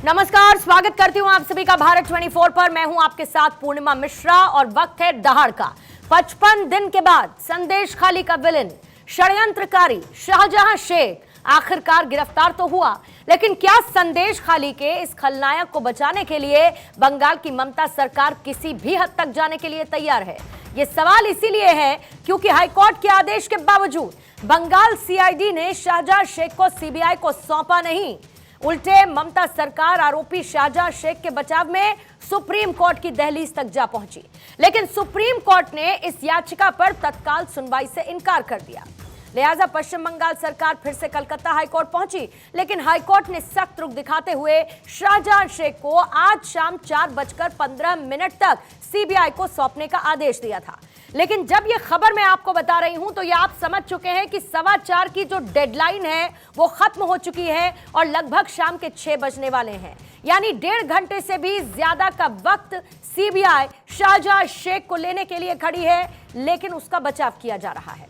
नमस्कार, स्वागत करती हूं आप सभी का भारत 24 पर। मैं हूं आपके साथ पूर्णिमा मिश्रा और वक्त है दहाड़ का। 55 दिन के बाद संदेश खाली का विलेन षड्यंत्रकारी शाहजहां शेख आखिरकार गिरफ्तार तो हुआ, लेकिन क्या संदेश खाली के इस खलनायक को बचाने के लिए बंगाल की ममता सरकार किसी भी हद तक जाने के लिए तैयार है? यह सवाल इसीलिए है क्योंकि हाईकोर्ट के आदेश के बावजूद बंगाल सीआईडी ने शाहजहां शेख को सीबीआई को सौंपा नहीं। उल्टे ममता सरकार आरोपी शाहजहां शेख के बचाव में सुप्रीम कोर्ट की दहलीज तक जा पहुंची, लेकिन सुप्रीम कोर्ट ने इस याचिका पर तत्काल सुनवाई से इनकार कर दिया। लिहाजा पश्चिम बंगाल सरकार फिर से कलकत्ता हाईकोर्ट पहुंची, लेकिन हाईकोर्ट ने सख्त रुख दिखाते हुए शाहजहां शेख को आज शाम 4:15 तक सीबीआई को सौंपने का आदेश दिया था। लेकिन जब यह खबर मैं आपको बता रही हूं तो यह आप समझ चुके हैं कि 4:15 की जो डेडलाइन है वो खत्म हो चुकी है और लगभग शाम के 6 बजने वाले हैं। यानी 1.5 घंटे से भी ज्यादा का वक्त सीबीआई शाहजहां शेख को लेने के लिए खड़ी है, लेकिन उसका बचाव किया जा रहा है।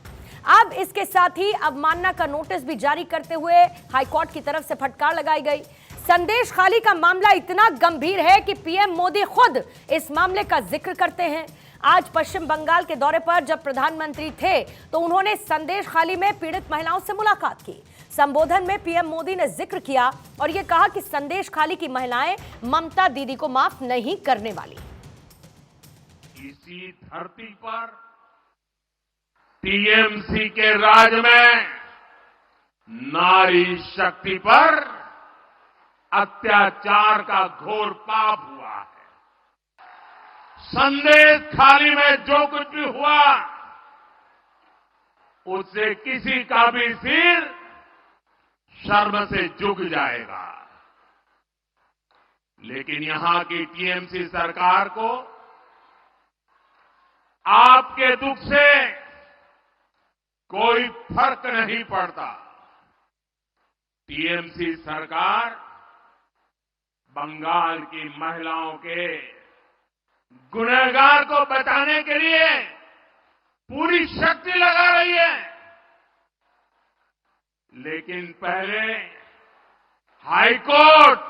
अब इसके साथ ही अवमानना का नोटिस भी जारी करते हुए हाईकोर्ट की तरफ से फटकार लगाई गई। संदेश खाली का मामला इतना गंभीर है कि पीएम मोदी खुद इस मामले का जिक्र करते हैं। आज पश्चिम बंगाल के दौरे पर जब प्रधानमंत्री थे तो उन्होंने संदेश खाली में पीड़ित महिलाओं से मुलाकात की। संबोधन में पीएम मोदी ने जिक्र किया और यह कहा कि संदेश खाली की महिलाएं ममता दीदी को माफ नहीं करने वाली। इसी धरती पर टीएमसी के राज में नारी शक्ति पर अत्याचार का घोर पाप हुआ है। संदेश खाली में जो कुछ भी हुआ उससे किसी का भी सिर शर्म से झुक जाएगा, लेकिन यहां की टीएमसी सरकार को आपके दुख से कोई फर्क नहीं पड़ता। टीएमसी सरकार बंगाल की महिलाओं के गुनहगार को बचाने के लिए पूरी शक्ति लगा रही है, लेकिन पहले हाईकोर्ट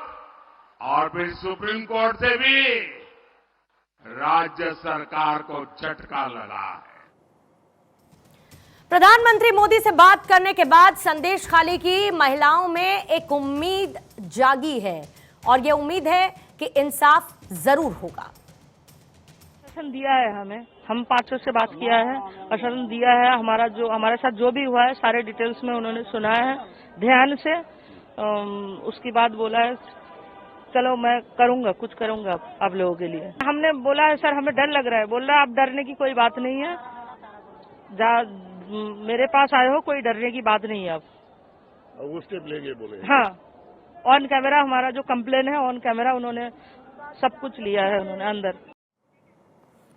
और फिर सुप्रीम कोर्ट से भी राज्य सरकार को झटका लगा है। प्रधानमंत्री मोदी से बात करने के बाद संदेश खाली की महिलाओं में एक उम्मीद जागी है और ये उम्मीद है कि इंसाफ जरूर होगा। आश्वासन दिया है हमें, हम 500 से बात किया है, आश्वासन दिया है। हमारे साथ जो भी हुआ है सारे डिटेल्स में उन्होंने सुना है ध्यान से। उसके बाद बोला है चलो मैं करूंगा, कुछ करूंगा आप लोगों के लिए। हमने बोला है सर हमें डर लग रहा है। बोल रहा है आप डरने की कोई बात नहीं है, मेरे पास आए हो, कोई डरने की बात नहीं है। आप वो स्टेप लेंगे बोले। हाँ, ऑन कैमरा हमारा जो कंप्लेन है ऑन कैमरा उन्होंने सब कुछ लिया है उन्होंने अंदर।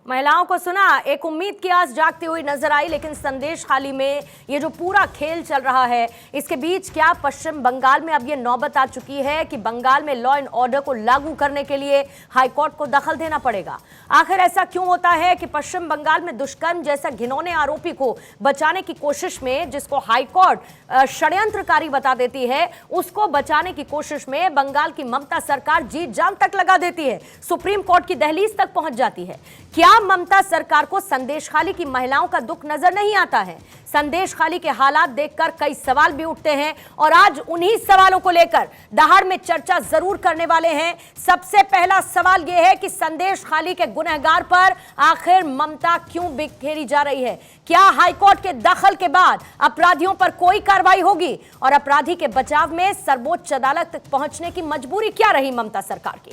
महिलाओं को सुना, एक उम्मीद की आस जागती हुई नजर आई, लेकिन संदेश खाली में ये जो पूरा खेल चल रहा है इसके बीच क्या पश्चिम बंगाल में अब ये नौबत आ चुकी है कि बंगाल में लॉ एंड ऑर्डर को लागू करने के लिए हाईकोर्ट को दखल देना पड़ेगा? आखिर ऐसा क्यों होता है कि पश्चिम बंगाल में दुष्कर्म जैसा घिनौने आरोपी को बचाने की कोशिश में, जिसको हाईकोर्ट षड्यंत्रकारी बता देती है, उसको बचाने की कोशिश में बंगाल की ममता सरकार जी जान तक लगा देती है, सुप्रीम कोर्ट की दहलीज तक पहुंच जाती है? क्या ममता सरकार को संदेश खाली की महिलाओं का दुख नजर नहीं आता है? संदेश खाली के हालात देखकर कई सवाल भी उठते हैं और आज उन्हीं सवालों को लेकर दहाड़ में चर्चा जरूर करने वाले हैं। सबसे पहला सवाल यह है कि संदेश खाली के गुनहगार पर आखिर ममता क्यों बिखेरी जा रही है? क्या हाईकोर्ट के दखल के बाद अपराधियों पर कोई कार्रवाई होगी और अपराधी के बचाव में सर्वोच्च अदालत तक पहुंचने की मजबूरी क्या रही ममता सरकार की?